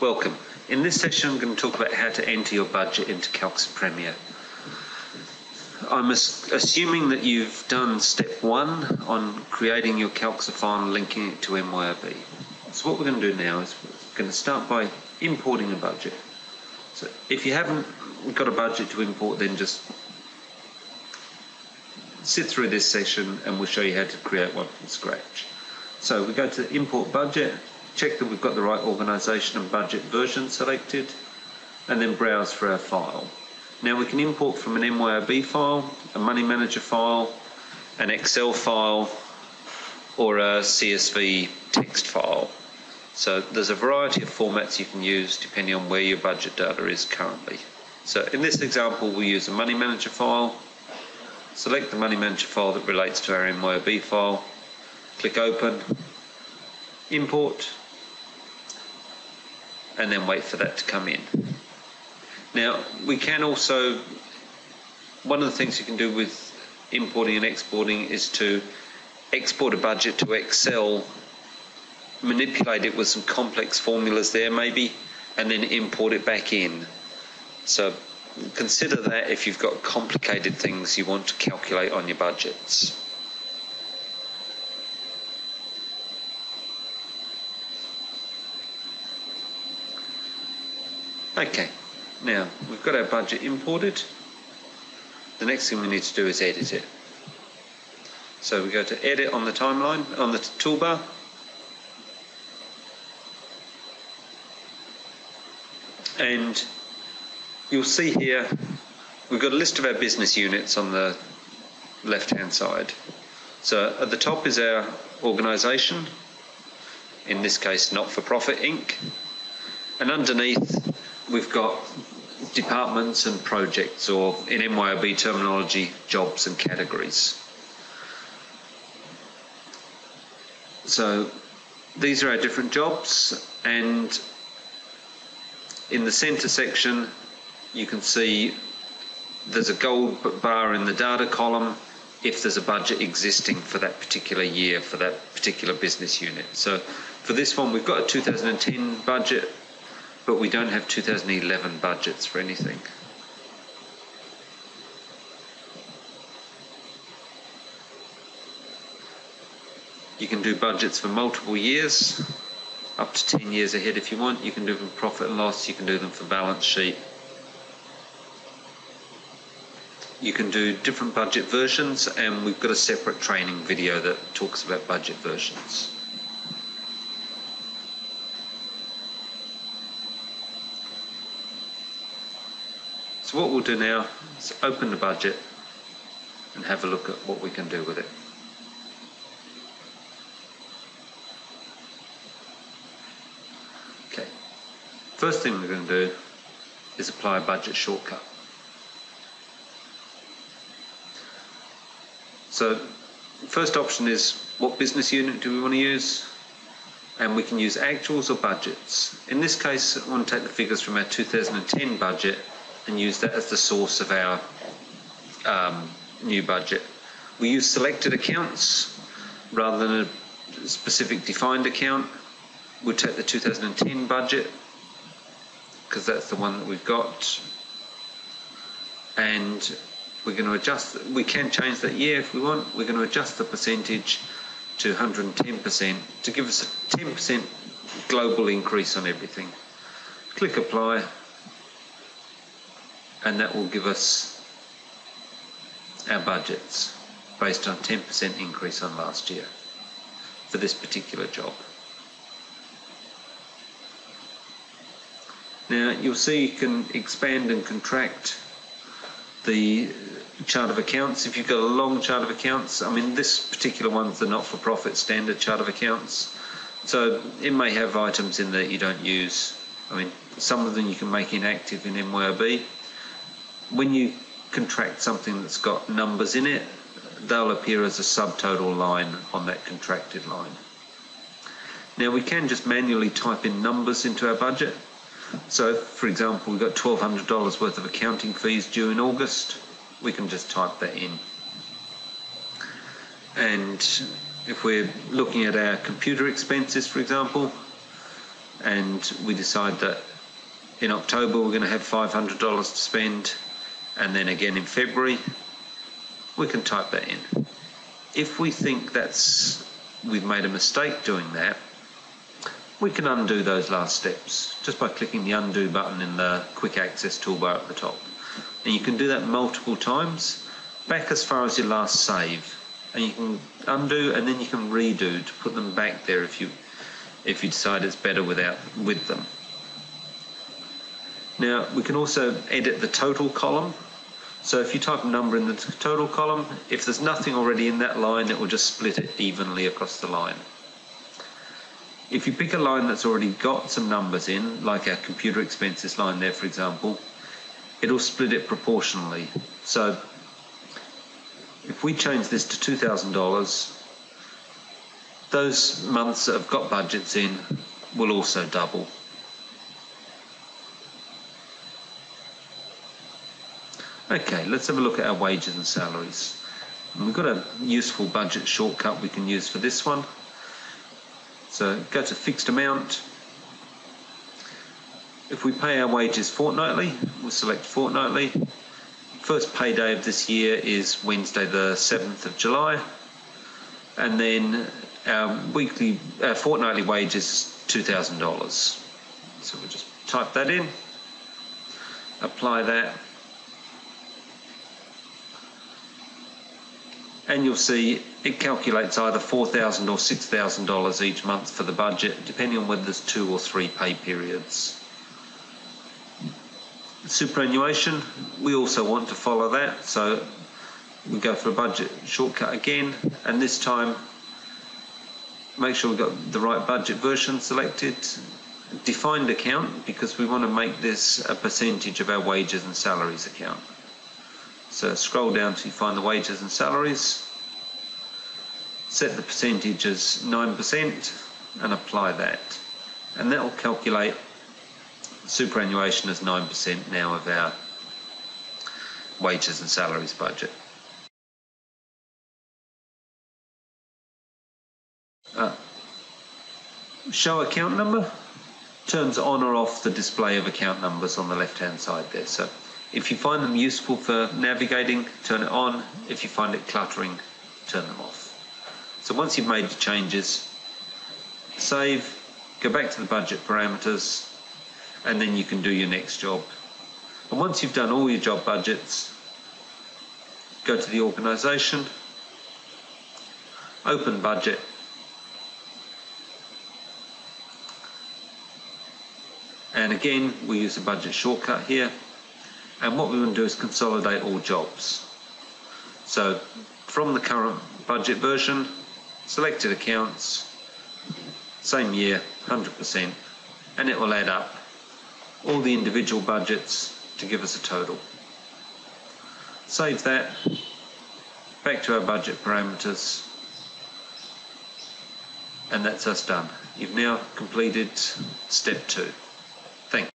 Welcome. In this session I'm going to talk about how to enter your budget into Calxa Premier. I'm assuming that you've done step 1 on creating your Calxa file and linking it to MYOB. So what we're going to do now is we're going to start by importing a budget. So if you haven't got a budget to import, then just sit through this session and we'll show you how to create one from scratch. So we go to import budget, check that we've got the right organisation and budget version selected, and then browse for our file. Now we can import from an MYOB file, a Money Manager file, an Excel file, or a CSV text file. So there's a variety of formats you can use depending on where your budget data is currently. So in this example we'll use a Money Manager file. Select the Money Manager file that relates to our MYOB file, click Open, Import, and then wait for that to come in. Now we can also, one of the things you can do with importing and exporting is to export a budget to Excel, manipulate it with some complex formulas there maybe, and then import it back in. So consider that if you've got complicated things you want to calculate on your budgets. Okay, now we've got our budget imported. The next thing we need to do is edit it. So we go to Edit on the timeline, on the toolbar. And you'll see here we've got a list of our business units on the left hand side. So at the top is our organisation, in this case Not-for-Profit Inc. And underneath we've got departments and projects, or in MYOB terminology, jobs and categories. So these are our different jobs, and in the centre section you can see there's a gold bar in the data column if there's a budget existing for that particular year, for that particular business unit. So for this one we've got a 2010 budget, but we don't have 2011 budgets for anything. You can do budgets for multiple years, up to 10 years ahead if you want. You can do them for profit and loss, you can do them for balance sheet. You can do different budget versions, and we've got a separate training video that talks about budget versions. So what we'll do now is open the budget and have a look at what we can do with it. Okay, first thing we're going to do is apply a budget shortcut. So first option is what business unit do we want to use, and we can use actuals or budgets. In this case I want to take the figures from our 2010 budget and use that as the source of our new budget. We use selected accounts rather than a specific defined account. We'll take the 2010 budget because that's the one that we've got, and we're going to adjust, we can change that year if we want. We're going to adjust the percentage to 110% to give us a 10% global increase on everything. Click Apply, and that will give us our budgets based on 10% increase on last year for this particular job. Now you'll see you can expand and contract the chart of accounts. If you've got a long chart of accounts, I mean this particular one's the not-for-profit standard chart of accounts, so it may have items in there you don't use. I mean some of them you can make inactive in MYOB. When you contract something that's got numbers in it, they'll appear as a subtotal line on that contracted line. Now we can just manually type in numbers into our budget. So for example we've got $1,200 worth of accounting fees due in August. We can just type that in. And if we're looking at our computer expenses, for example, and we decide that in October we're going to have $500 to spend, and then again in February, we can type that in. If we think we've made a mistake doing that, we can undo those last steps just by clicking the undo button in the quick access toolbar at the top. And you can do that multiple times, back as far as your last save. And you can undo and then you can redo to put them back there if you decide it's better with them. Now we can also edit the total column. So if you type a number in the total column, if there's nothing already in that line, it will just split it evenly across the line. If you pick a line that's already got some numbers in, like our computer expenses line there, for example, it'll split it proportionally. So if we change this to $2,000, those months that have got budgets in will also double. Okay, let's have a look at our wages and salaries. And we've got a useful budget shortcut we can use for this one. So go to fixed amount. If we pay our wages fortnightly, we'll select fortnightly. First payday of this year is Wednesday the 7th of July. And then our fortnightly wage is $2,000. So we'll just type that in, apply that. And you'll see it calculates either $4,000 or $6,000 each month for the budget, depending on whether there's 2 or 3 pay periods. Superannuation, we also want to follow that, so we go for a budget shortcut again, and this time make sure we've got the right budget version selected. Defined account, because we want to make this a percentage of our wages and salaries account. So scroll down till you find the wages and salaries, set the percentage as 9% and apply that. And that will calculate superannuation as 9% now of our wages and salaries budget. Show account number turns on or off the display of account numbers on the left hand side there. So if you find them useful for navigating, turn it on. If you find it cluttering, turn them off. So once you've made the changes, save, go back to the budget parameters, and then you can do your next job. And once you've done all your job budgets, go to the organisation, open budget, and again we use the budget shortcut here. And what we want to do is consolidate all jobs. So from the current budget version, selected accounts, same year, 100%, and it will add up all the individual budgets to give us a total. Save that, back to our budget parameters, and that's us done. You've now completed step 2. Thanks.